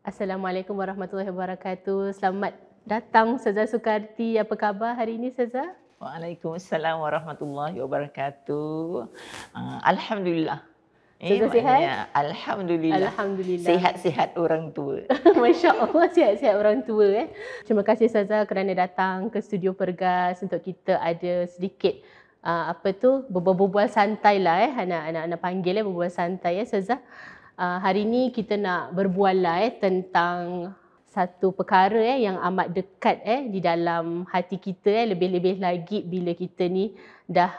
Assalamualaikum warahmatullahi wabarakatuh. Selamat datang Ustazah Sukarti. Apa khabar hari ini Ustazah? Waalaikumsalam warahmatullahi wabarakatuh. Alhamdulillah. Ustazah sihat? Maknanya alhamdulillah. Alhamdulillah. Sihat-sihat orang tua. Masya Allah, sihat-sihat orang tua. Terima kasih Ustazah kerana datang ke studio Pergas untuk kita ada sedikit berbual-bual santai lah anak-anak panggil berbual santai Ustazah. Hari ini kita nak berbual lah tentang satu perkara yang amat dekat di dalam hati kita lebih-lebih lagi bila kita ni dah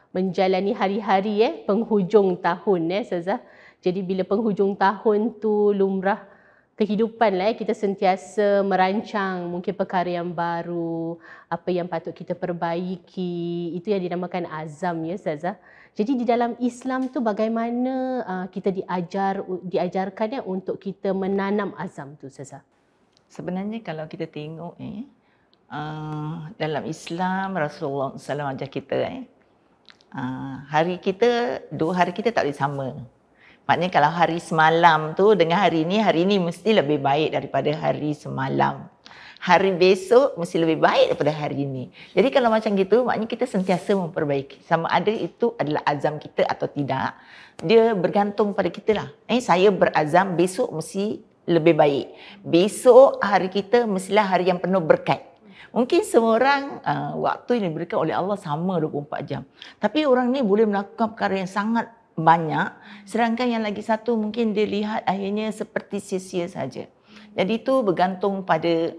menjalani hari-hari penghujung tahun Ustazah. Jadi bila penghujung tahun tu lumrah kehidupan lah kita sentiasa merancang mungkin perkara yang baru, apa yang patut kita perbaiki. Itu yang dinamakan azam Ustazah. Jadi di dalam Islam tu bagaimana kita diajarkan untuk kita menanam azam tu Ustazah? Sebenarnya kalau kita tengok dalam Islam Rasulullah SAW ajar kita hari kita, 2 hari kita tak boleh sama. Maknanya kalau hari semalam tu dengan hari ini mesti lebih baik daripada hari semalam. Hari besok mesti lebih baik daripada hari ini. Jadi kalau macam gitu, maknanya kita sentiasa memperbaiki. Sama ada itu adalah azam kita atau tidak, dia bergantung pada kita lah. Saya berazam besok mesti lebih baik. Besok hari kita mestilah hari yang penuh berkat. Mungkin semua orang waktu yang diberikan oleh Allah sama 24 jam. Tapi orang ni boleh melakukan perkara yang sangat banyak, sedangkan yang lagi satu mungkin dia lihat akhirnya seperti sia-sia saja. Jadi itu bergantung pada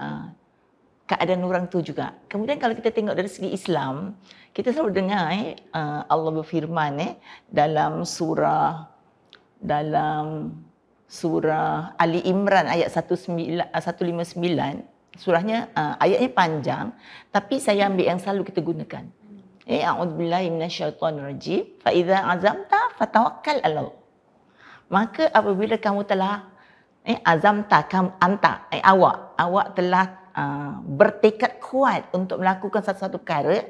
keadaan orang tu juga. Kemudian kalau kita tengok dari segi Islam, kita selalu dengar Allah berfirman dalam surah Ali Imran ayat 159. Surahnya ayatnya panjang, tapi saya ambil yang selalu kita gunakan. A'udzubillahi minasyaitonirrajim. Fa idza azamta fatawakkal 'alallah. Maka apabila kamu telah azamta awak telah bertekad kuat untuk melakukan satu-satu perkara,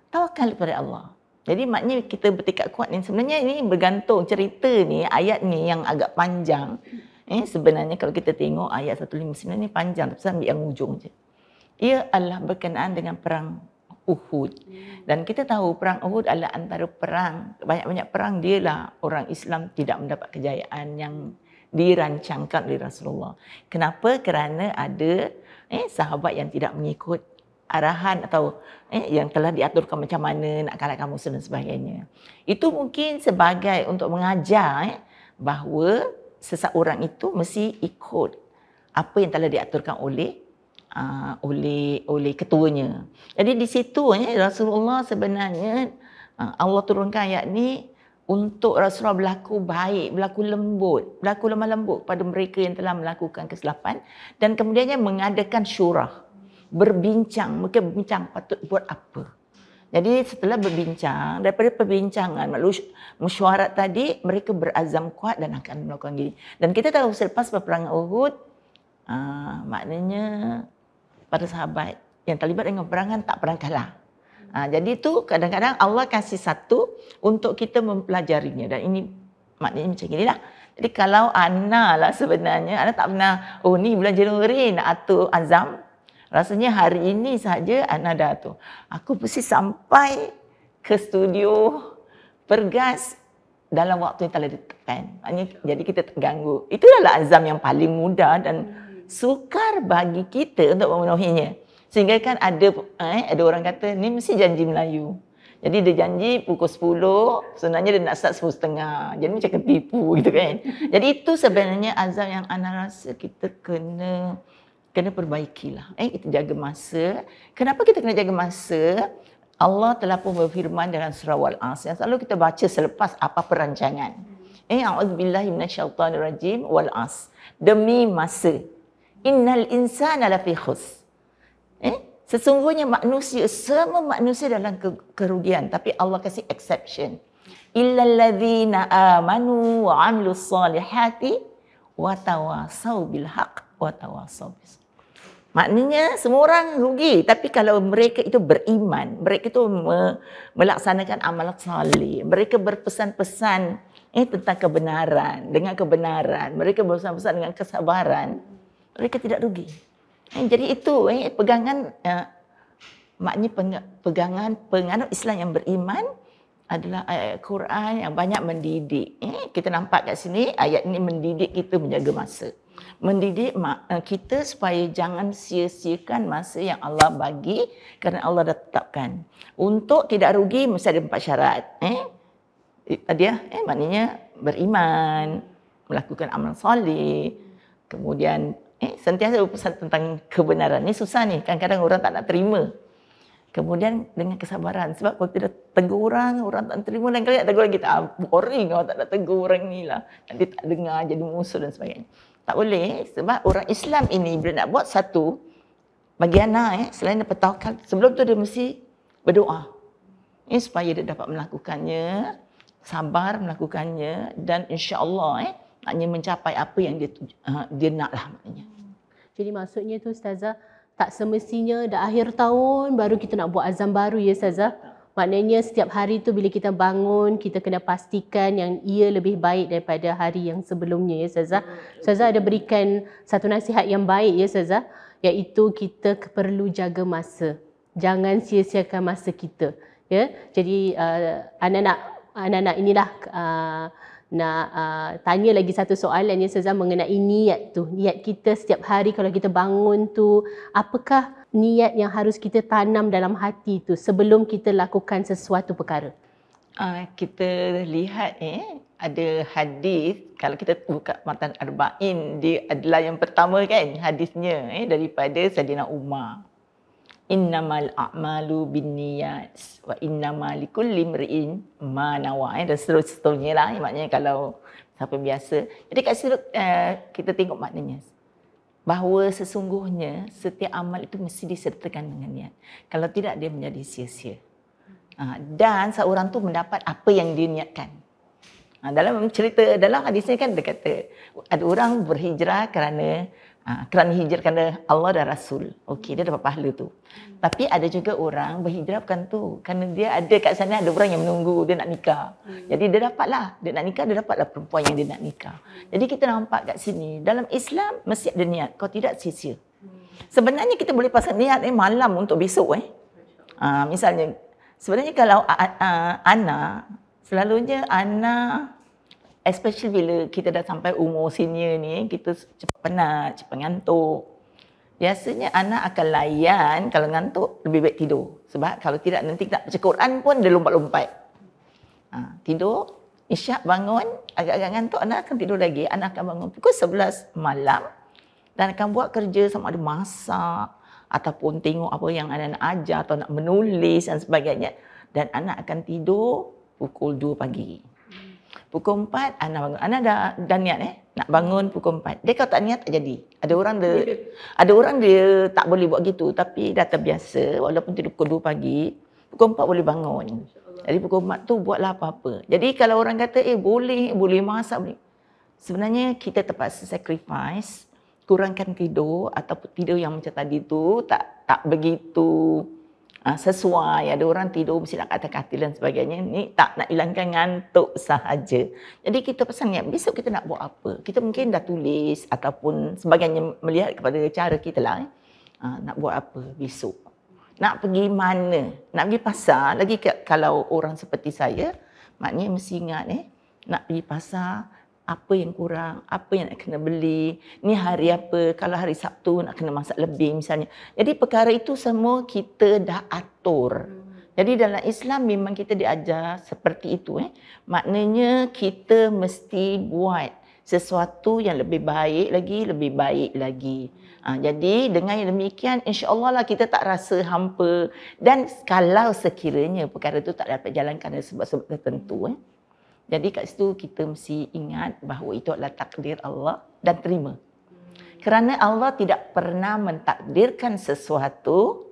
tawakal kepada Allah. Jadi maknanya kita bertekad kuat ni sebenarnya ini bergantung cerita ni, ayat ni yang agak panjang. Sebenarnya kalau kita tengok ayat 159 ni panjang, tapi saya ambil yang ujung je. Ia adalah berkenaan dengan perang Uhud. Dan kita tahu perang Uhud adalah antara perang, banyak-banyak perang dialah orang Islam tidak mendapat kejayaan yang dirancangkan oleh Rasulullah. Kenapa? Kerana ada sahabat yang tidak mengikut arahan atau yang telah diaturkan macam mana nak kalahkan musuh dan sebagainya. Itu mungkin sebagai untuk mengajar bahawa seseorang itu mesti ikut apa yang telah diaturkan oleh ketuanya. Jadi di situ Rasulullah sebenarnya Allah turunkan ayat ni untuk Rasulullah berlaku baik, berlaku lemah lembut pada mereka yang telah melakukan kesilapan, dan kemudiannya mengadakan syurah, berbincang, mereka berbincang patut buat apa. Jadi setelah berbincang, daripada perbincangan mesyuarat tadi, mereka berazam kuat dan akan melakukan gini. Dan kita tahu selepas peperangan Uhud, maknanya para sahabat yang terlibat dengan peperangan tak pernah kalah. Jadi tu kadang-kadang Allah kasih satu untuk kita mempelajarinya, dan ini maknanya macam inilah. Jadi kalau Ana lah sebenarnya, Ana tak pernah, ni bulan Januari nak atur azam, rasanya hari ini saja Ana dah atur. Aku mesti sampai ke studio Pergas dalam waktu yang telah ditetapkan. Maknanya jadi kita terganggu. Itu adalah azam yang paling mudah dan sukar bagi kita untuk memenuhinya. Sehingga kan ada orang kata ni mesti janji Melayu. Jadi dia janji pukul 10, sebenarnya dia nak start 10.30. Jadi macam ketipu gitu kan. Jadi itu sebenarnya azam yang Ana rasa kita kena perbaikilah. Kita jaga masa. Kenapa kita kena jaga masa? Allah telah pun berfirman dalam surah Wal-As yang selalu kita baca selepas apa perancangan. A'udzubillahi minasyaitonirrajim. Wal-As. Demi masa. Innal insana lafi khusr. Sesungguhnya semua manusia dalam kerugian, tapi Allah kasih exception. Illal ladzina amanu wa 'amilus solihati wa tawasau bil haqq wa tawasau bis. Maknanya semua orang rugi, tapi kalau mereka itu beriman, mereka itu melaksanakan amalan saleh, mereka berpesan-pesan tentang kebenaran. Dengan kebenaran, mereka bersama-sama dengan kesabaran, mereka tidak rugi. Jadi itu pegangan, maknanya pegangan penganut Islam yang beriman adalah ayat Quran yang banyak mendidik. Kita nampak kat sini ayat ini mendidik kita menjaga masa. Mendidik kita supaya jangan sia-siakan masa yang Allah bagi kerana Allah dah tetapkan. Untuk tidak rugi mesti ada 4 syarat. Tadi maknanya beriman, melakukan amal soleh, kemudian sentiasa berpesan tentang kebenaran. Ni susah ni, kadang-kadang orang tak nak terima. Kemudian dengan kesabaran, sebab kalau tidak tegur orang tak terima, dan kali tak tegur kita, boring kalau tak nak tegur orang ni lah. Nanti tak dengar, jadi musuh dan sebagainya. Tak boleh, sebab orang Islam ini bila nak buat satu, bagi anak selain dapat tawakal, sebelum tu dia mesti berdoa. Supaya dia dapat melakukannya, sabar melakukannya, dan insya-Allah maknanya mencapai apa yang dia nak lah maknanya. Jadi maksudnya tu Ustazah, tak semestinya dah akhir tahun baru kita nak buat azam baru ya Ustazah. Maknanya setiap hari tu bila kita bangun, kita kena pastikan yang ia lebih baik daripada hari yang sebelumnya ya Ustazah. Ustazah ada berikan satu nasihat yang baik ya Ustazah, iaitu kita perlu jaga masa. Jangan sia-siakan masa kita. Ya. Jadi anak-anak inilah nak tanya lagi satu soalan ya Ustazah mengenai niat tu. Niat kita setiap hari kalau kita bangun tu, apakah niat yang harus kita tanam dalam hati tu sebelum kita lakukan sesuatu perkara? Kita lihat ada hadis, kalau kita buka Matan Arba'in, dia adalah yang pertama kan hadisnya daripada Sayyidina Umar. Innamal a'malu binniyat wa innamal likulli imri'in ma nawa, dan seterusnya lah. Maknanya kalau siapa biasa. Jadi kat situ kita tengok maknanya bahawa sesungguhnya setiap amal itu mesti disertakan dengan niat. Kalau tidak dia menjadi sia-sia. Dan seorang tu mendapat apa yang dia niatkan. Dalam cerita, dalam hadisnya kan dia kata ada orang berhijrah kerana hijrah kerana Allah dan Rasul. Okey, dia dapat pahala tu. Tapi ada juga orang berhijrah bukan tu. Kerana dia ada kat sana ada orang yang menunggu dia nak nikah. Jadi dia dapatlah, dia nak nikah, dia dapatlah perempuan yang dia nak nikah. Jadi kita nampak kat sini, dalam Islam mesti ada niat. Kalau tidak sia-sia. Sebenarnya kita boleh pasang niat malam untuk besok. Misalnya, sebenarnya kalau anak, selalunya anak, especially bila kita dah sampai umur senior ni, kita cepat penat, cepat ngantuk. Biasanya anak akan layan kalau ngantuk lebih baik tidur. Sebab kalau tidak nanti nak baca Quran pun dia lompat-lompat. Tidur, isyak bangun, agak-agak ngantuk, anak akan tidur lagi. Anak akan bangun pukul 11 malam dan akan buat kerja sama ada masak ataupun tengok apa yang anak-anak ajar atau nak menulis dan sebagainya. Dan anak akan tidur pukul 2 pagi. Pukul 4 anak bangun. Anak dah niat nak bangun pukul 4. Dia kalau tak niat tak jadi. Ada orang dia tak boleh buat gitu tapi dah terbiasa walaupun tidur pukul 2 pagi, pukul 4 boleh bangun. Jadi pukul 4 tu buatlah apa-apa. Jadi kalau orang kata boleh masak boleh. Sebenarnya kita terpaksa sacrifice, kurangkan tidur ataupun tidur yang macam tadi tu tak begitu sesuai. Ada orang tidur mesti nak katil-katil dan sebagainya. Ni tak nak hilangkan ngantuk sahaja. Jadi kita pesan niat, besok kita nak buat apa. Kita mungkin dah tulis ataupun sebagainya melihat kepada cara kita lah. Nak buat apa besok. Nak pergi mana. Nak pergi pasar. Lagi kalau orang seperti saya, maknanya mesti ingat nak pergi pasar. Apa yang kurang, apa yang nak kena beli, ni hari apa, kalau hari Sabtu nak kena masak lebih misalnya. Jadi perkara itu semua kita dah atur. Jadi dalam Islam memang kita diajar seperti itu. Maknanya kita mesti buat sesuatu yang lebih baik lagi. Jadi dengan yang demikian insya-Allah lah kita tak rasa hampa. Dan kalau sekiranya perkara itu tak dapat jalankan dari sebab-sebab tertentu, jadi kat situ kita mesti ingat bahawa itu adalah takdir Allah dan terima. Kerana Allah tidak pernah mentakdirkan sesuatu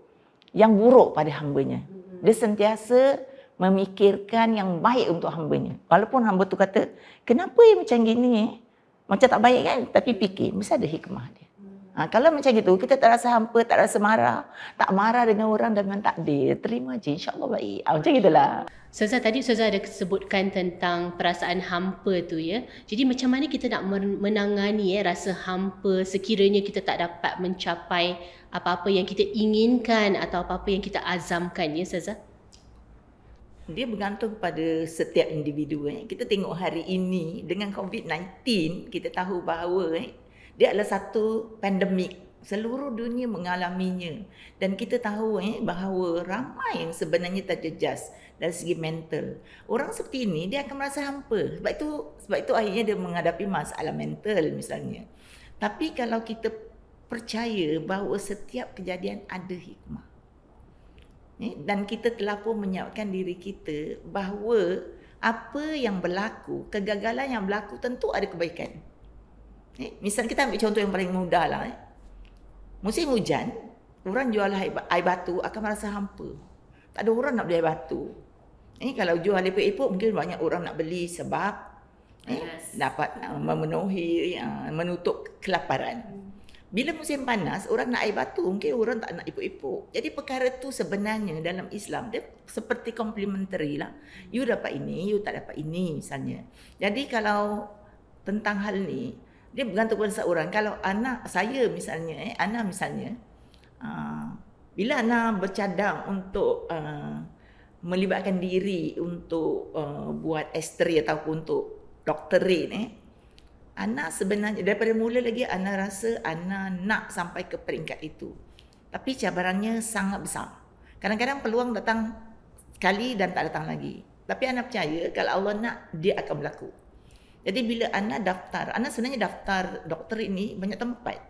yang buruk pada hambanya. Dia sentiasa memikirkan yang baik untuk hambanya. Walaupun hamba tu kata, kenapa macam gini? Macam tak baik kan? Tapi fikir, mesti ada hikmah dia. Kalau macam gitu, kita tak rasa hampa, tak rasa marah. Tak marah dengan orang dengan takdir. Terima je, insyaAllah baik. Macam itulah. Ustazah, tadi Ustazah ada sebutkan tentang perasaan hampa tu ya. Jadi macam mana kita nak menangani rasa hampa sekiranya kita tak dapat mencapai apa-apa yang kita inginkan atau apa-apa yang kita azamkan ya Ustazah? Dia bergantung pada setiap individu. Kita tengok hari ini dengan COVID-19, kita tahu bahawa dia adalah satu pandemik. Seluruh dunia mengalaminya. Dan kita tahu bahawa ramai yang sebenarnya terjejas dari segi mental. Orang seperti ini, dia akan merasa hampa. Sebab itu akhirnya dia menghadapi masalah mental misalnya. Tapi kalau kita percaya bahawa setiap kejadian ada hikmah. Dan kita telah pun menyiapkan diri kita bahawa apa yang berlaku, kegagalan yang berlaku tentu ada kebaikan. Misalnya kita ambil contoh yang paling mudah lah. Musim hujan, orang jual air batu akan merasa hampa. Tak ada orang nak beli air batu. Kalau jual epok-epok mungkin banyak orang nak beli sebab dapat memenuhi, menutup kelaparan. Bila musim panas, orang nak air batu, mungkin orang tak nak epok-epok. Jadi perkara tu sebenarnya dalam Islam, dia seperti complementary lah. You dapat ini, you tak dapat ini misalnya. Jadi kalau tentang hal ni, dia bergantung pada seorang. Kalau anak saya misalnya, anak misalnya, bila anak bercadang untuk melibatkan diri untuk buat S3 ataupun untuk doktorate, anak sebenarnya daripada mula lagi anak rasa anak nak sampai ke peringkat itu. Tapi cabarannya sangat besar. Kadang-kadang peluang datang sekali dan tak datang lagi. Tapi anak percaya kalau Allah nak, dia akan berlaku. Jadi bila anak daftar, anak sebenarnya daftar doktor ini banyak tempat.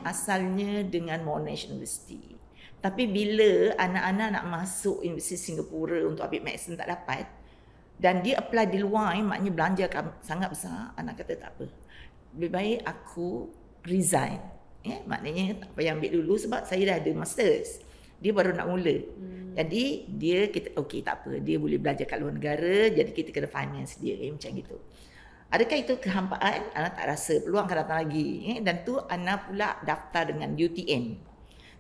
Asalnya dengan Monash University. Tapi bila anak-anak nak masuk Universiti Singapura untuk ambil medicine tak dapat, dan dia apply di luar, maknanya belanja sangat besar, anak kata tak apa. Lebih baik aku resign. Maknanya tak payah ambil dulu sebab saya dah ada masters. Dia baru nak mula. Jadi kita okey tak apa, dia boleh belajar kat luar negara, jadi kita kena finance dia macam gitu. Adakah itu kehampaan? Anak tak rasa, peluang akan datang lagi. Dan tu anak pula daftar dengan UTM.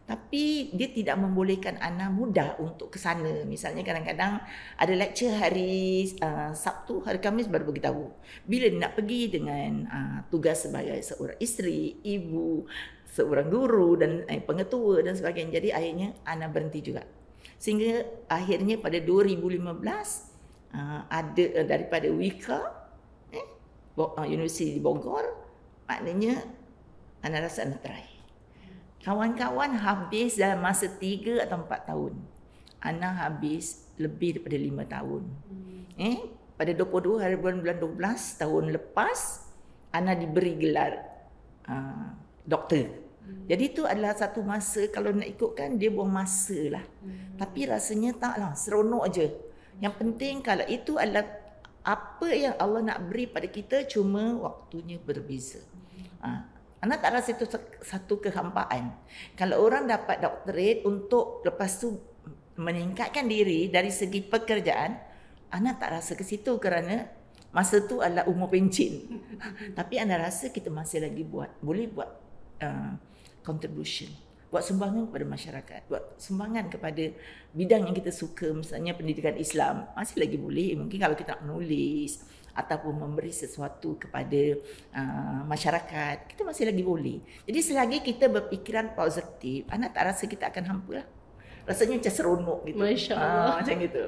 Tapi dia tidak membolehkan anak mudah untuk ke sana. Misalnya kadang-kadang ada lecture hari Sabtu, hari Khamis baru beritahu. Bila dia nak pergi dengan tugas sebagai seorang isteri, ibu, seorang guru dan pengetua dan sebagainya. Jadi akhirnya anak berhenti juga. Sehingga akhirnya pada 2015 ada daripada Wika, Universiti di Bogor, maknanya anak rasa anak try. Kawan-kawan habis dalam masa 3 atau 4 tahun. Anak habis lebih daripada 5 tahun. Pada 22 hari bulan 12 tahun lepas, anak diberi gelar doktor. Jadi itu adalah satu masa, kalau nak ikutkan dia buang masa lah. Tapi rasanya taklah, seronok aje. Yang penting kalau itu adalah apa yang Allah nak beri pada kita, cuma waktunya berbeza. Anak tak rasa itu satu kehampaan. Kalau orang dapat doktorat untuk lepas tu meningkatkan diri dari segi pekerjaan, anak tak rasa ke situ kerana masa tu adalah umur pencen. Tapi anak rasa kita masih lagi boleh buat contribution, buat sumbangan kepada masyarakat, buat sumbangan kepada bidang yang kita suka, misalnya pendidikan Islam, masih lagi boleh. Mungkin kalau kita nak menulis ataupun memberi sesuatu kepada masyarakat, kita masih lagi boleh. Jadi selagi kita berfikiran positif, anak tak rasa kita akan hampa lah. Rasanya macam seronok gitu. Masya Allah. Macam gitu.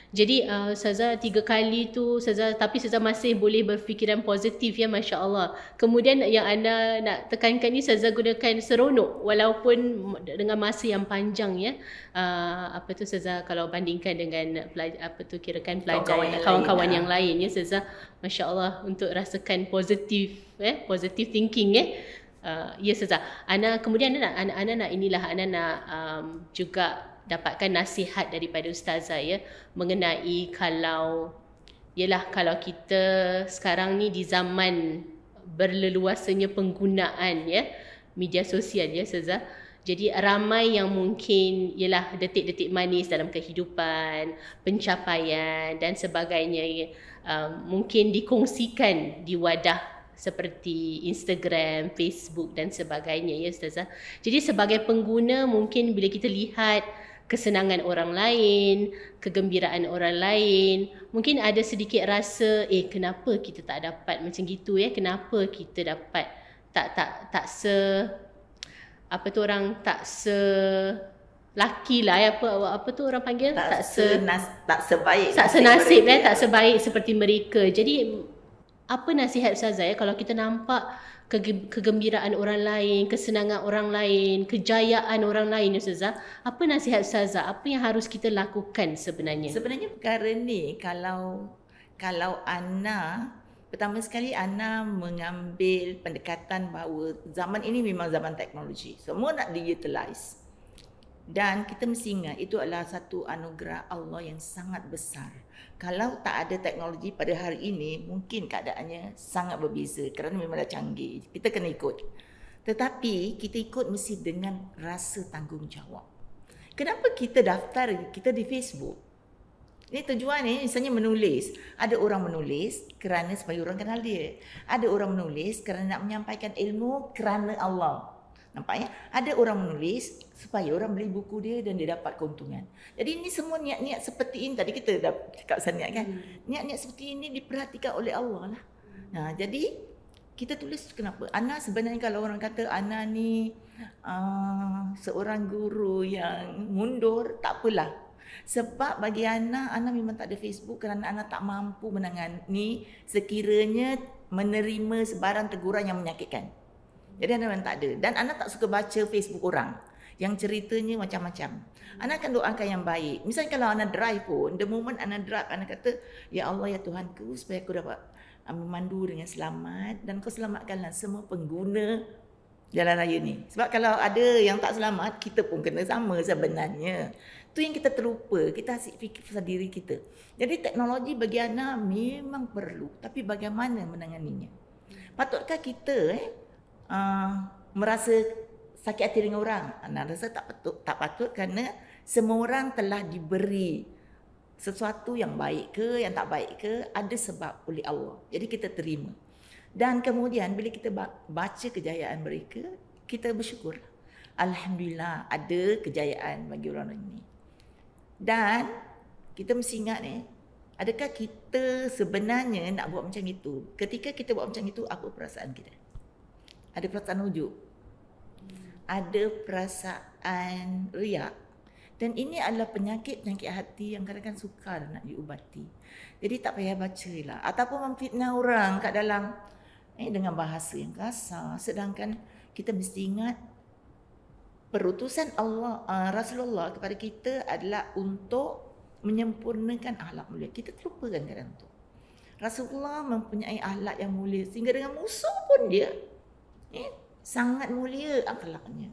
Jadi Ustazah 3 kali tu tapi Ustazah masih boleh berfikiran positif ya, Masya Allah. Kemudian yang anda nak tekankan ni, Ustazah gunakan seronok walaupun dengan masa yang panjang ya. Apa tu Ustazah kalau bandingkan dengan kirakan pelajar kawan-kawan yang lain ya Ustazah. Masya Allah, untuk rasakan positif positive thinking ya Ustazah. Kemudian anak nak inilah anak nak juga dapatkan nasihat daripada Ustazah ya, mengenai kalau kita sekarang ni di zaman berleluasanya penggunaan ya media sosial ya Ustazah. Jadi ramai yang mungkin detik-detik manis dalam kehidupan, pencapaian dan sebagainya mungkin dikongsikan di wadah seperti Instagram, Facebook dan sebagainya ya Ustazah. Jadi sebagai pengguna mungkin bila kita lihat kesenangan orang lain, kegembiraan orang lain, mungkin ada sedikit rasa kenapa kita tak dapat macam gitu ya, kenapa kita dapat tak laki lah ya, apa tu orang panggil tak sebaik tak senasib tak sebaik seperti mereka. Jadi apa nasihat Ustazah ya kalau kita nampak kegembiraan orang lain, kesenangan orang lain, kejayaan orang lain Ustazah, apa nasihat Ustazah, apa yang harus kita lakukan sebenarnya? Sebenarnya perkara ni kalau Ana, pertama sekali Ana mengambil pendekatan bahawa zaman ini memang zaman teknologi, semua nak digitalize. Dan kita mesti ingat itu adalah satu anugerah Allah yang sangat besar. Kalau tak ada teknologi pada hari ini, mungkin keadaannya sangat berbeza kerana memang dah canggih. Kita kena ikut. Tetapi kita ikut mesti dengan rasa tanggungjawab. Kenapa kita daftar kita di Facebook? Ini tujuan ni, misalnya menulis. Ada orang menulis kerana supaya orang kenal dia. Ada orang menulis kerana nak menyampaikan ilmu kerana Allah. Nampak ya? Ada orang menulis supaya orang beli buku dia dan dia dapat keuntungan. Jadi ini semua niat-niat seperti ini. Tadi kita dah cakap pasal niat kan. Niat-niat seperti ini diperhatikan oleh Allah lah. Nah, jadi kita tulis kenapa? Ana sebenarnya kalau orang kata Ana ni seorang guru yang mundur, tak apalah. Sebab bagi Ana memang tak ada Facebook kerana Ana tak mampu menangani sekiranya menerima sebarang teguran yang menyakitkan. Jadi Ana memang tak ada. Dan Ana tak suka baca Facebook orang yang ceritanya macam-macam. Ana akan doakan yang baik. Misalnya kalau Ana drive pun, the moment Ana drive, Ana kata, Ya Allah, Ya Tuhanku, supaya aku dapat memandu dengan selamat dan kau selamatkanlah semua pengguna jalan raya ni. Sebab kalau ada yang tak selamat, kita pun kena sama sebenarnya. Itu yang kita terlupa. Kita asyik fikir pasal diri kita. Jadi teknologi bagi Ana memang perlu. Tapi bagaimana menanganinya? Patutkah kita merasa sakit hati dengan orang? Ana rasa tak patut kerana semua orang telah diberi sesuatu yang baik ke, yang tak baik ke, ada sebab oleh Allah. Jadi kita terima. Dan kemudian bila kita baca kejayaan mereka, kita bersyukur. Alhamdulillah ada kejayaan bagi orang ini. Dan kita mesti ingat adakah kita sebenarnya nak buat macam itu? Ketika kita buat macam itu, apa perasaan kita? Ada perasaan ujub. Ada perasaan riak. Dan ini adalah penyakit-penyakit hati yang kadang-kadang sukar nak diubati. Jadi tak payah baca lah. Ataupun memfitnah orang kat dalam dengan bahasa yang kasar. Sedangkan kita mesti ingat perutusan Allah, Rasulullah kepada kita adalah untuk menyempurnakan akhlak mulia. Kita terlupakan kadang tu. Rasulullah mempunyai akhlak yang mulia sehingga dengan musuh pun dia sangat mulia akhlaknya.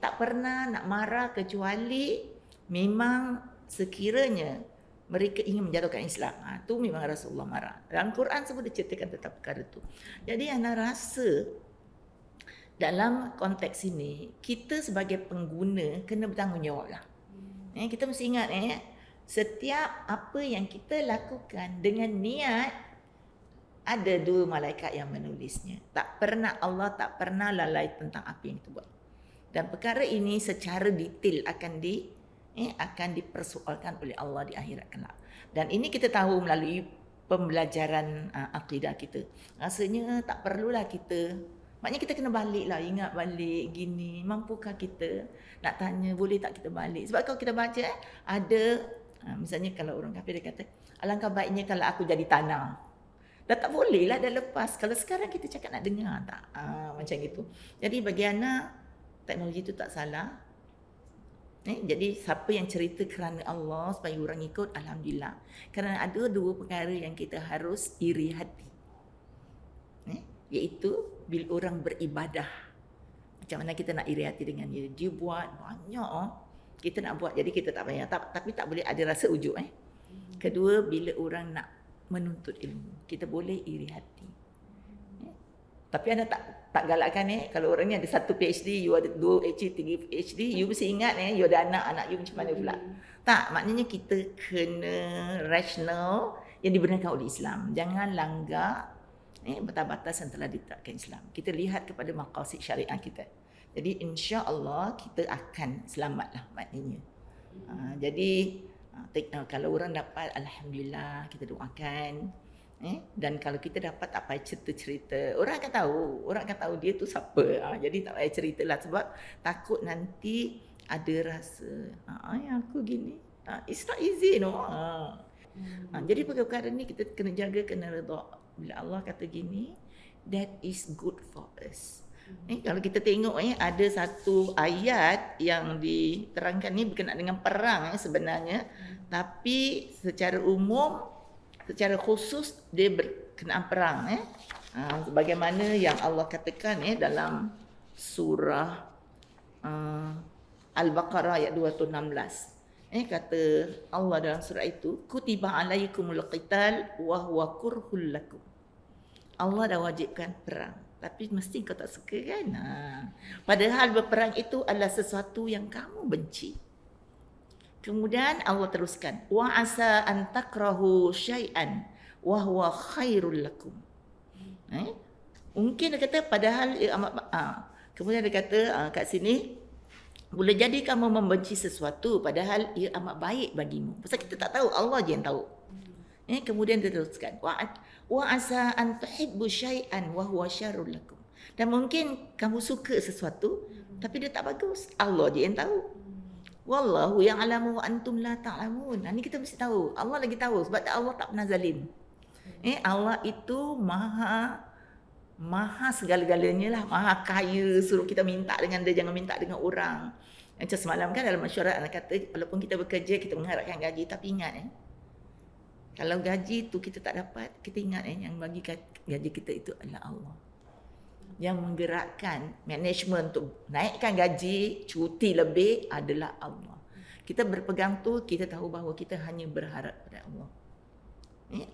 Tak pernah nak marah kecuali memang sekiranya mereka ingin menjatuhkan Islam. Itu memang Rasulullah marah. Dalam Quran sebut diceritakan tentang perkara itu. Jadi Ana rasa dalam konteks ini kita sebagai pengguna kena bertanggungjawab lah. Kita mesti ingat setiap apa yang kita lakukan dengan niat, ada dua malaikat yang menulisnya. Allah tak pernah lalai tentang apa yang kita buat. Dan perkara ini secara detail akan dipersoalkan oleh Allah di akhirat kelak. Dan ini kita tahu melalui pembelajaran akidah kita. Rasanya tak perlulah kita, maknanya kita kena balik lah, ingat balik gini, mampukah kita nak tanya, boleh tak kita balik? Sebab kalau kita baca ada, misalnya kalau orang kafir dia kata, alangkah baiknya kalau aku jadi tanah. Dah tak boleh lah, dah lepas. Kalau sekarang kita cakap nak dengar tak? Macam gitu. Jadi bagi anak, teknologi itu tak salah. Jadi siapa yang cerita kerana Allah supaya orang ikut, Alhamdulillah. Kerana ada dua perkara yang kita harus iri hati. Iaitu bila orang beribadah. Macam mana kita nak iri hati dengan dia. Dia buat banyak. Kita nak buat, jadi kita tak payah. Tapi tak boleh ada rasa ujub. Kedua, bila orang nak menuntut ilmu, kita boleh iri hati. Tapi anda tak galakkan kalau orang ni ada 1 PhD, you ada 2 PhD, 3 PhD, you mesti ingat you ada anak you macam mana pula. Tak, maknanya kita kena rational yang dibenarkan oleh Islam. Jangan langgar batas-batas yang telah ditetapkan Islam. Kita lihat kepada maqasid syariah kita. Jadi insya-Allah kita akan selamatlah maknanya. Jadi kalau orang dapat, alhamdulillah, kita doakan. Dan kalau kita dapat apa cerita-cerita, orang akan tahu dia tu siapa. Jadi tak payah ceritalah sebab takut nanti ada rasa aku gini. It's not easy, no. Jadi perkara ni kita kena jaga, kena redha. Bila Allah kata gini, that is good for us. Kalau kita tengok ada satu ayat yang diterangkan ni berkenaan dengan perang sebenarnya, tapi secara umum, secara khusus dia berkenaan perang. Sebagaimana yang Allah katakan dalam surah Al-Baqarah ayat 216. Kata Allah dalam surah itu, kutiba alaikumul qital wa huwa kurhul lakum. Allah dah wajibkan perang, tapi mesti kau tak suka kan? Padahal berperang itu adalah sesuatu yang kamu benci. Kemudian Allah teruskan, wa asa an takrahu syai'an wa huwa khairul lakum. Mungkin dia kata padahal kemudian dia kata kat sini, boleh jadi kamu membenci sesuatu padahal ia amat baik bagimu. Pasal kita tak tahu, Allah je yang tahu. Kemudian dia teruskan, wa asa an tuhibbu syai'an wa huwa syarrul lakum. Dan mungkin kamu suka sesuatu tapi dia tak bagus. Allah je yang tahu. Wallahu ya'lamu wa antum la ta'lamun. Ini kita mesti tahu. Allah lagi tahu sebab Allah tak pernah zalim. Allah itu maha segala-galanya lah, maha kaya, suruh kita minta dengan dia, jangan minta dengan orang. Macam semalam kan dalam masyarakat anak kata, walaupun kita bekerja, kita mengharapkan gaji, tapi ingat kalau gaji tu kita tak dapat, kita ingat yang bagi gaji kita itu adalah Allah. Yang menggerakkan management untuk naikkan gaji, cuti lebih adalah Allah. Kita berpegang tu, kita tahu bahawa kita hanya berharap pada Allah.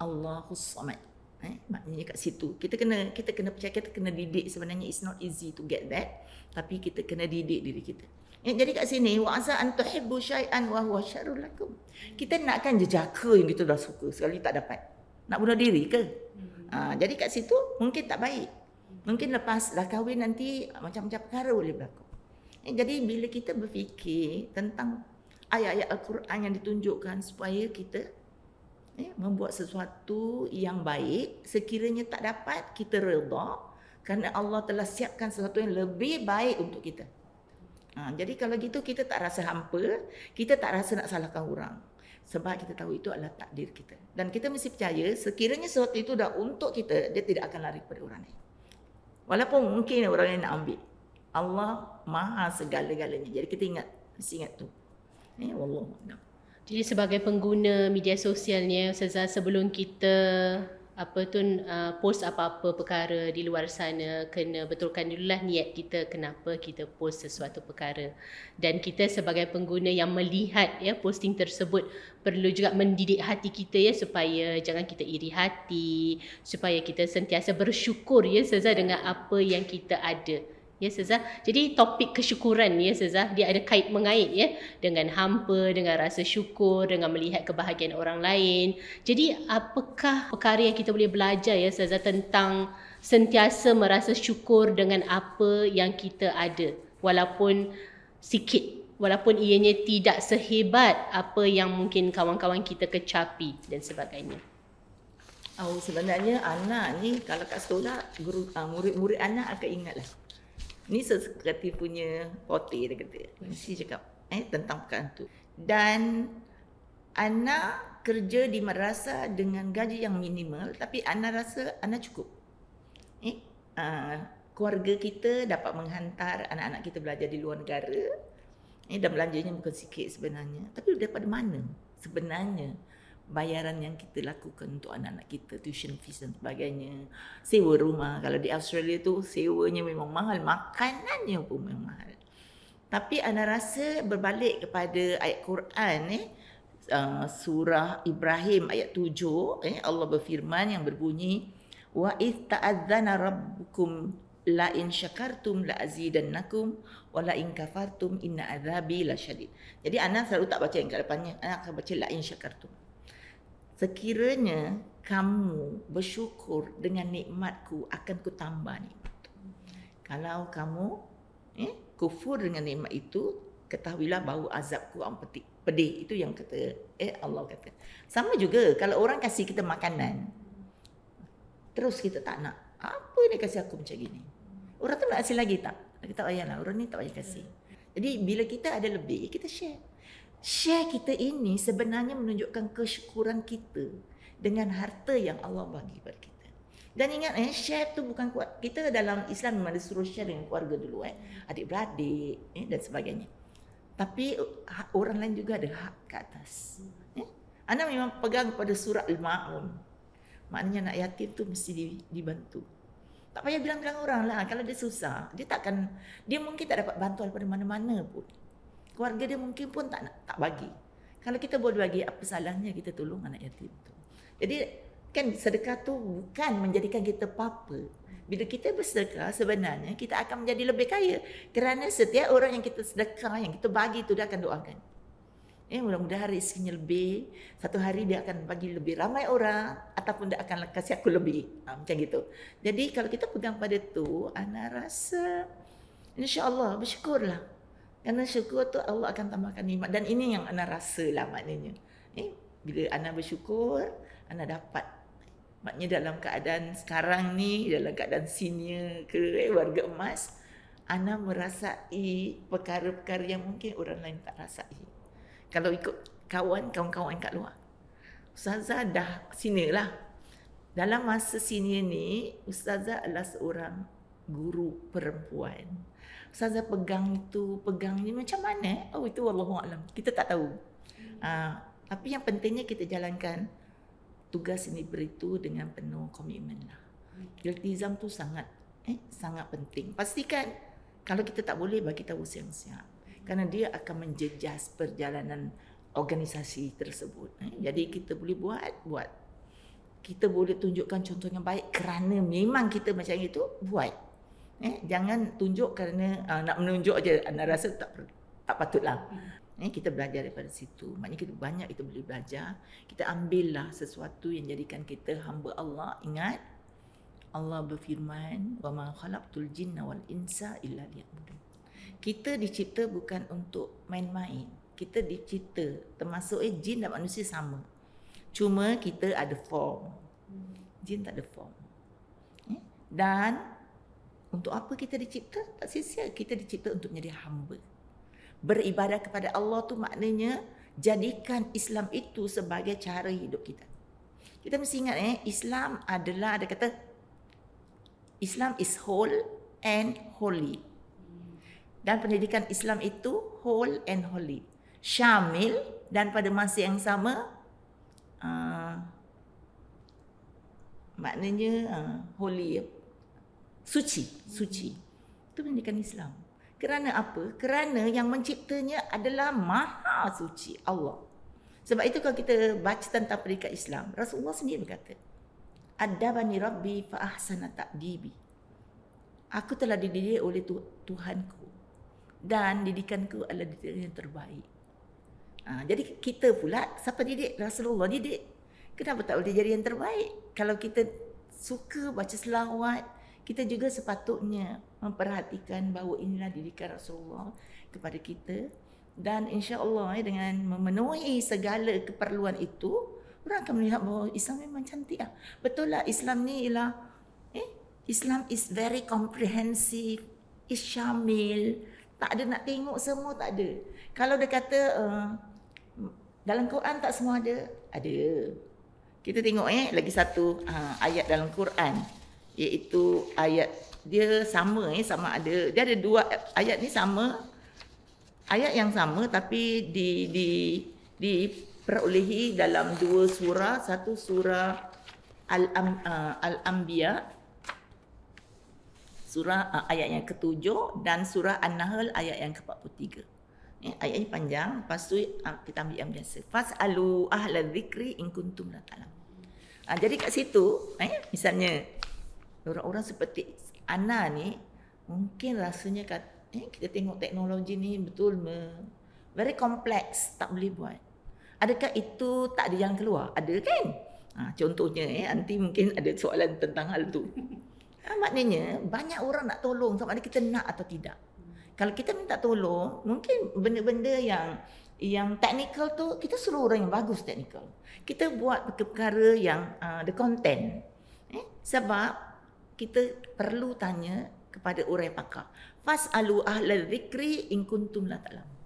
Allahus Samad. Maknanya kat situ kita kena percaya, kita kena didik. Sebenarnya it's not easy to get that, tapi kita kena didik diri kita. Jadi kat sini, wa asa an tuhibbu syai'an wa huwa syarrul lakum. Kita nakkan jejaka yang kita dah suka, sekali tak dapat. Nak bunuh diri ke? Jadi kat situ mungkin tak baik. Mungkin lepas dah kahwin nanti macam-macam perkara boleh berlaku. Jadi bila kita berfikir tentang ayat-ayat Al-Quran yang ditunjukkan supaya kita membuat sesuatu yang baik, sekiranya tak dapat, kita redha kerana Allah telah siapkan sesuatu yang lebih baik untuk kita. Jadi kalau gitu kita tak rasa hampa, kita tak rasa nak salahkan orang. Sebab kita tahu itu adalah takdir kita. Dan kita mesti percaya sekiranya sesuatu itu dah untuk kita, dia tidak akan lari kepada orang lain. Walaupun mungkin orang lain nak ambil. Allah maha segala-galanya. Jadi kita mesti ingat tu. Wallahualam. Jadi sebagai pengguna media sosial ni Ustazah, sebelum kita post apa-apa perkara di luar sana, kena betulkan dululah niat kita kenapa kita post sesuatu perkara. Dan kita sebagai pengguna yang melihat posting tersebut perlu juga mendidik hati kita supaya jangan kita iri hati, supaya kita sentiasa bersyukur Ustazah dengan apa yang kita ada. Ustazah. Jadi topik kesyukuran ni Ustazah, dia ada kait mengait dengan hampa, dengan rasa syukur, dengan melihat kebahagiaan orang lain. Jadi apakah perkara yang kita boleh belajar Ustazah tentang sentiasa merasa syukur dengan apa yang kita ada, walaupun sikit, walaupun ianya tidak sehebat apa yang mungkin kawan-kawan kita kecapi dan sebagainya. Sebenarnya anak ni kalau kat sekolah, murid-murid anak akan ingatlah. Ni seperti punya pote dia kata. Mesti cakap tentang perkara tu. Dan anak kerja di madrasah dengan gaji yang minimal, tapi anak rasa anak cukup. Keluarga kita dapat menghantar anak-anak kita belajar di luar negara. Dan belanjanya bukan sikit sebenarnya. Tapi daripada mana sebenarnya bayaran yang kita lakukan untuk anak-anak kita, tuition fees dan sebagainya, sewa rumah. Kalau di Australia tu sewanya memang mahal, makanannya pun memang mahal. Tapi ana rasa berbalik kepada ayat Quran surah Ibrahim ayat 7, Allah berfirman yang berbunyi, wa id ta'adzana rabbukum la in syakartum la azidannakum wa la in kafartum inna adzabi lasyadid. Jadi ana selalu tak baca yang kat depannya, ana akan baca la in syakartum. Sekiranya kamu bersyukur dengan nikmatku, akan ku tambah nikmat tu. Kalau kamu kufur dengan nikmat itu, ketahuilah bau azabku amat pedih. Itu yang kata Allah kata. Sama juga kalau orang kasih kita makanan, terus kita tak nak. Apa dia kasih aku macam gini? Orang tu nak kasih lagi tak? Kita tak payahlah, orang ni tak payah kasih. Jadi bila kita ada lebih, kita share. Share kita ini sebenarnya menunjukkan kesyukuran kita dengan harta yang Allah bagi pada kita. Dan ingat share tu bukan kuat. Kita dalam Islam memang disuruh share dengan keluarga dulu, adik-beradik dan sebagainya. Tapi orang lain juga ada hak ke atas. Ana memang pegang pada surah Al-Ma'un. Maknanya anak yatim tu mesti dibantu. Tak payah bilang-bilang orang lah. Kalau dia susah, dia mungkin tak dapat bantuan pada mana-mana pun. Keluarga dia mungkin pun tak bagi. Kalau kita boleh bagi, apa salahnya kita tolong anak yatim tu. Jadi kan sedekah tu bukan menjadikan kita apa-apa. Bila kita bersedekah, sebenarnya kita akan menjadi lebih kaya. Kerana setiap orang yang kita sedekah, yang kita bagi tu, dia akan doakan. Mudah-mudahan rezekinya lebih. Satu hari dia akan bagi lebih ramai orang, ataupun dia akan kasih aku lebih. Macam gitu. Jadi kalau kita pegang pada tu, ana rasa insya-Allah bersyukurlah. Kerana syukur tu Allah akan tambahkan nikmat. Dan ini yang ana rasa lah maknanya. Bila ana bersyukur, ana dapat. Maknanya dalam keadaan sekarang ni, dalam keadaan senior ke warga emas, ana merasai perkara-perkara yang mungkin orang lain tak rasai. Kalau ikut kawan-kawan kat luar, Ustazah dah senior lah. Dalam masa senior ni, Ustazah adalah seorang guru perempuan. Ustazah pegang ni macam mana? Oh, itu wallahualam. Kita tak tahu. Tapi yang pentingnya kita jalankan tugas ini beritu dengan penuh komitmen lah. Iltizam tu sangat penting. Pastikan kalau kita tak boleh, bagi tahu siap-siap. Kerana dia akan menjejas perjalanan organisasi tersebut. Jadi kita boleh buat. Kita boleh tunjukkan contoh yang baik kerana memang kita macam itu, buat. Jangan tunjuk kerana nak menunjuk aja. Anda rasa tak patutlah. Kita belajar daripada situ. Maknanya kita banyak kita boleh belajar. Kita ambillah sesuatu yang jadikan kita hamba Allah. Ingat, Allah berfirman, "Wa ma khalaqtul jinna wal insa illa liya'budun." Kita dicipta bukan untuk main-main. Kita dicipta, termasuk jin dan manusia sama. Cuma kita ada form. Jin tak ada form. Dan untuk apa kita dicipta? Tak sia-sia. Kita dicipta untuk menjadi hamba. Beribadah kepada Allah tu maknanya jadikan Islam itu sebagai cara hidup kita. Kita mesti ingat Islam adalah, ada kata Islam is whole and holy. Dan pendidikan Islam itu whole and holy. Syamil dan pada masa yang sama maknanya holy, suci. Itu pendidikan Islam. Kerana apa? Kerana yang menciptanya adalah Maha Suci, Allah. Sebab itu kalau kita baca tentang pendidikan Islam, Rasulullah sendiri berkata, "Adabani Rabbi fa ahsana ta'dibi." Aku telah dididik oleh Tuhanku dan didikanku adalah didikan yang terbaik. Jadi kita pula, siapa didik? Rasulullah didik. Kenapa tak boleh jadi yang terbaik? Kalau kita suka baca selawat, kita juga sepatutnya memperhatikan bahawa inilah didikan Rasulullah kepada kita. Dan insya-Allah dengan memenuhi segala keperluan itu, orang akan melihat bahawa Islam memang cantik. Betul lah, Islam ni ialah Islam is very comprehensive, is syamil. Tak ada nak tengok semua, tak ada. Kalau dia kata dalam Quran tak semua ada. Kita tengok lagi satu ayat dalam Quran, iaitu ayat dia sama ada. Dia ada dua ayat ni sama. Ayat yang sama tapi diperolehi dalam dua surah, satu surah Al-Anbiya surah ayat yang ke-7 dan surah An-Nahl ayat yang ke-43. Ayat ini panjang, lepas tu kita ambil yang biasa. Fas'alu ahla dzikri in kuntum la ta'lamun. Jadi kat situ, misalnya orang-orang seperti Ana ni mungkin rasanya kita tengok teknologi ni betul very kompleks, tak boleh buat. Adakah itu tak ada yang keluar? Ada kan? Contohnya nanti mungkin ada soalan tentang hal tu. Maknanya banyak orang nak tolong, sama ada kita nak atau tidak. Kalau kita minta tolong, mungkin benda-benda yang teknikal tu kita suruh orang yang bagus teknikal. Kita buat perkara yang the content. Sebab kita perlu tanya kepada orang yang pakar. Fas'alu ahlal dzikri in kuntum la ta'lamun.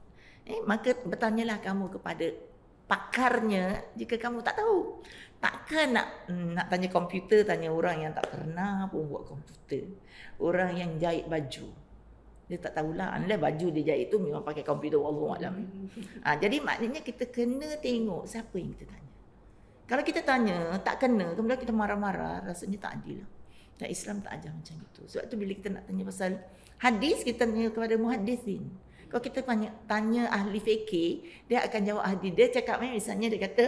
Maka bertanyalah kamu kepada pakarnya jika kamu tak tahu. Takkan nak tanya komputer, tanya orang yang tak pernah pun buat komputer. Orang yang jahit baju. Dia tak tahulah, unless baju dia jahit tu memang pakai komputer, wallahualam. Jadi maknanya kita kena tengok siapa yang kita tanya. Kalau kita tanya tak kena, kemudian kita marah-marah, rasanya tak adil. Dan Islam tak ajar macam itu. Sebab tu bila kita nak tanya pasal hadis, kita tanya kepada muhaddisin. Kalau kita tanya ahli fikih, dia akan jawab hadis. Dia cakap misalnya dia kata,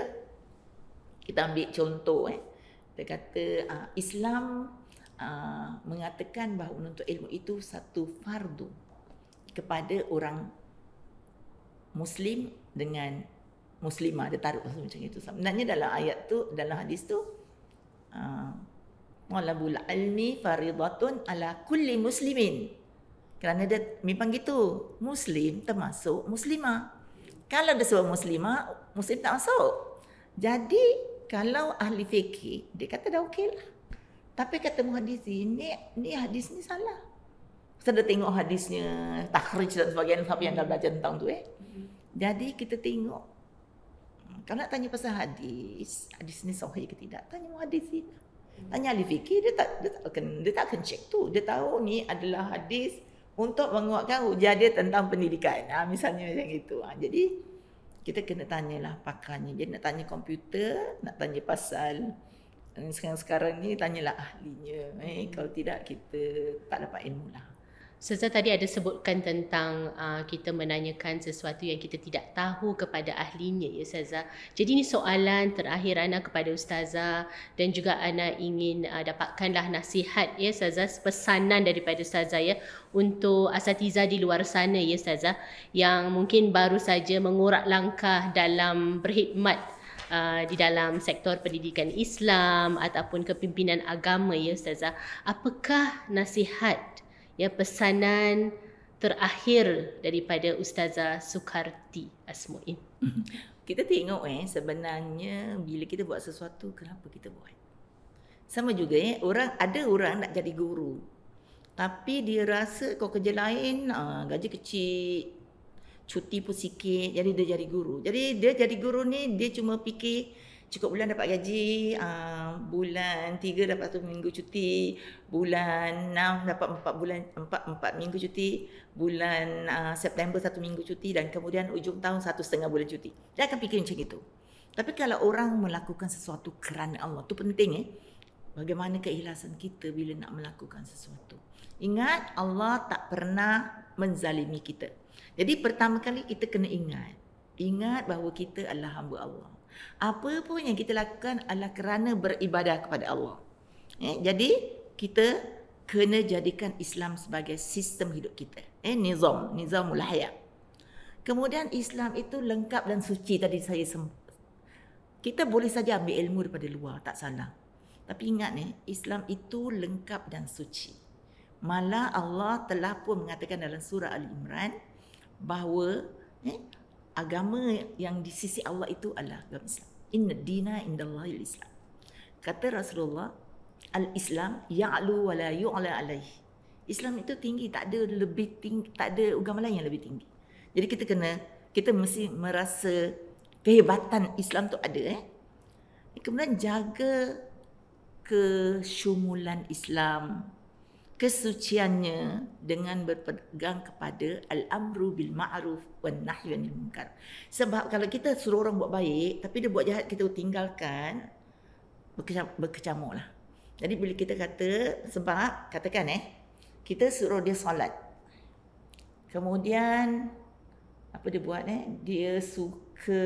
kita ambil contoh, dia kata Islam mengatakan bahawa menuntut ilmu itu satu fardu kepada orang Muslim dengan Muslimah. Dia taruh macam itu. Sebenarnya dalam ayat tu, dalam hadis tu, Talabul ilmi faridatun ala kulli muslimin. Kerana dia memang gitu. Muslim termasuk muslimah. Kalau dia sebut muslimah, muslim tak masuk. Jadi kalau ahli fikih, dia kata dah okey lah. Tapi kata muhaddisin, ni hadis ni salah. Kita dah tengok hadisnya, takhrij dan sebagainya, siapa yang dah belajar tentang tu Jadi kita tengok. Kalau nak tanya pasal hadis ni sahih ke tidak, tanya muhaddisin. Tanya ahli fikih, dia tak akan check tu. Dia tahu ni adalah hadis untuk menguatkan hujah dia tentang pendidikan. Misalnya macam itu. Jadi kita kena tanyalah pakarnya. Jadi nak tanya komputer, nak tanya pasal sekarang ni, tanyalah ahlinya. Kalau tidak, kita tak dapat ilmu lah. Ustazah tadi ada sebutkan tentang kita menanyakan sesuatu yang kita tidak tahu kepada ahlinya, ya Ustazah. Jadi ini soalan terakhir Ana kepada Ustazah, dan juga Ana ingin dapatkanlah nasihat, ya Ustazah, pesanan daripada Ustazah ya untuk asatizah di luar sana, ya Ustazah, yang mungkin baru saja mengurak langkah dalam berkhidmat di dalam sektor pendidikan Islam ataupun kepimpinan agama, ya Ustazah. Apakah nasihat, ya, pesanan terakhir daripada Ustazah Sukarti Asmuin? Kita tengok sebenarnya bila kita buat sesuatu, kenapa kita buat? Sama juga ada orang nak jadi guru, tapi dia rasa kau kerja lain gaji kecil, cuti pun sikit, jadi dia jadi guru. Jadi dia jadi guru ni, dia cuma fikir cukup bulan dapat gaji, bulan 3 dapat 1 minggu cuti, bulan 6 dapat 4 minggu cuti, bulan September 1 minggu cuti, dan kemudian ujung tahun 1,5 bulan cuti. Dia akan fikir macam itu. Tapi kalau orang melakukan sesuatu kerana Allah, tu penting bagaimana keikhlasan kita bila nak melakukan sesuatu. Ingat, Allah tak pernah menzalimi kita. Jadi pertama kali kita kena ingat bahawa kita adalah hamba Allah. Apa pun yang kita lakukan adalah kerana beribadah kepada Allah. Jadi kita kena jadikan Islam sebagai sistem hidup kita. Nizamul hayat. Kemudian Islam itu lengkap dan suci. Tadi saya kita boleh saja ambil ilmu daripada luar, tak salah. Tapi ingat Islam itu lengkap dan suci. Malah Allah telah pun mengatakan dalam surah Ali Imran bahawa agama yang di sisi Allah itu adalah agama Islam. Inna dina indallahil Islam. Kata Rasulullah, al-Islam ya'lu wa la yu'la alaih. Islam itu tinggi, tak ada lebih tinggi, tak ada agama lain yang lebih tinggi. Jadi kita mesti merasa kehebatan Islam tu ada. Kemudian jaga kesyumulan Islam, kesuciannya dengan berpegang kepada al-amru bil ma'ruf wan nahyi anil munkar. Sebab kalau kita suruh orang buat baik tapi dia buat jahat, kita tinggalkan, berkecamuk lah. Jadi bila kita kata, sebab katakan kita suruh dia solat, kemudian apa dia buat dia suka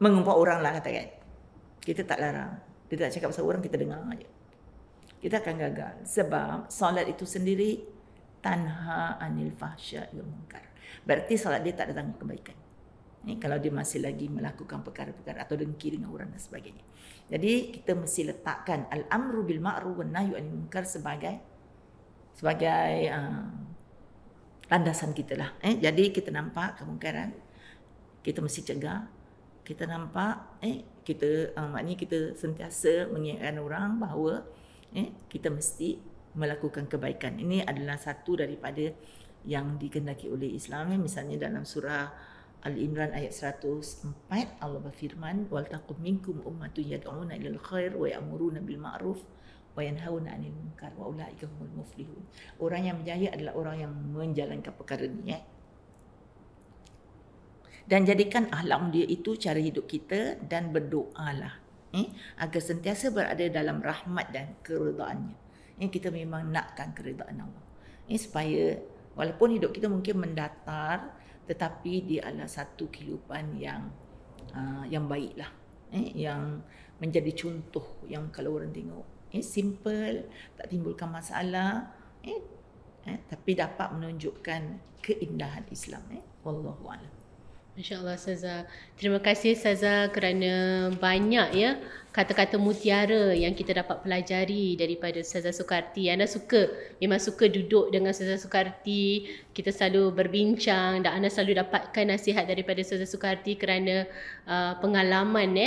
mengumpat orang lah, katakan. Kita tak larang, dia tak cakap pasal orang, kita dengar aja. Kita akan gagal. Sebab solat itu sendiri tanha anil fahsya wal munkar. Berarti solat dia tak datang kebaikan. Kalau dia masih lagi melakukan perkara-perkara atau dengki dengan orang dan sebagainya. Jadi kita mesti letakkan al-amru bil ma'ruf wan nahyu anil munkar sebagai landasan kita lah. Jadi kita nampak kemungkaran, kita mesti cegah. Kita nampak, maknanya kita sentiasa mengingatkan orang bahawa kita mesti melakukan kebaikan. Ini adalah satu daripada yang dikehendaki oleh Islam. Misalnya dalam surah Al-Imran ayat 104, Allah berfirman, wal taqum minkum ummatun yad'una ilal khair wa ya'muruna bil ma'ruf wa yanhauna 'anil munkar wa ulaika humul muflihun. Orang yang berjaya adalah orang yang menjalankan perkara ni. Dan jadikan akhlak dia itu cara hidup kita, dan berdoalah agar sentiasa berada dalam rahmat dan keredaannya. Kita memang nakkan keredaan Allah. Supaya walaupun hidup kita mungkin mendatar, tetapi dia adalah satu kehidupan yang baiklah, yang menjadi contoh yang kalau orang tengok simple, tak timbulkan masalah, tapi dapat menunjukkan keindahan Islam. Wallahu a'lam. Masya-Allah Ustazah. Terima kasih Ustazah kerana banyak kata-kata mutiara yang kita dapat pelajari daripada Ustazah Sukarti. Ana memang suka duduk dengan Ustazah Sukarti. Kita selalu berbincang dan Ana selalu dapatkan nasihat daripada Ustazah Sukarti kerana pengalaman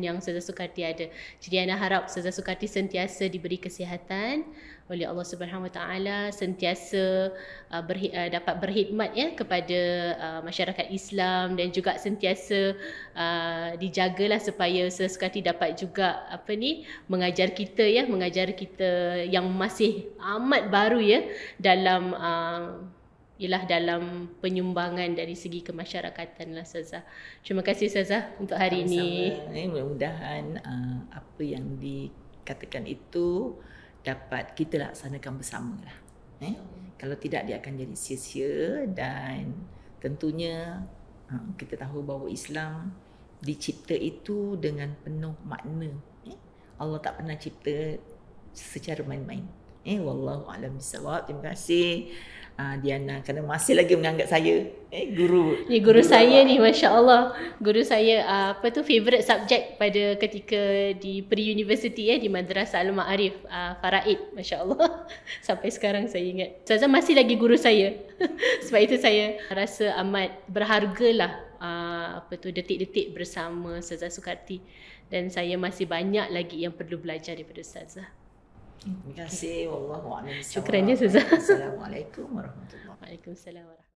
yang Ustazah Sukarti ada. Jadi Ana harap Ustazah Sukarti sentiasa diberi kesihatan oleh Allah Subhanahu Wa Taala, sentiasa dapat berkhidmat kepada masyarakat Islam, dan juga sentiasa dijagalah supaya Ustazah Sukarti dapat juga mengajar kita yang masih amat baru dalam dalam penyumbangan dari segi kemasyarakatan lah Ustazah. Terima kasih Ustazah untuk hari ini. Mudah-mudahan apa yang dikatakan itu dapat kita laksanakan bersama lah. Kalau tidak dia akan jadi sia-sia, dan tentunya kita tahu bahawa Islam dicipta itu dengan penuh makna. Allah tak pernah cipta secara main-main. Wallahu a'lam bissawab. Terima kasih Diana kerana masih lagi menganggap saya guru. Ni guru saya ni, masya-Allah. Guru saya favorite subjek pada ketika di pre-university di Madrasah Al-Ma'arif Faraid, masya-Allah. Sampai sekarang saya ingat. Ustazah masih lagi guru saya. Sebab itu saya rasa amat berhargalah detik-detik bersama Ustazah Sukarti, dan saya masih banyak lagi yang perlu belajar daripada Ustazah. Terima kasih. Wallahu a'lam. Syukran ya Ustazah. Assalamualaikum warahmatullahi wabarakatuh. Waalaikumsalam warahmatullahi wabarakatuh.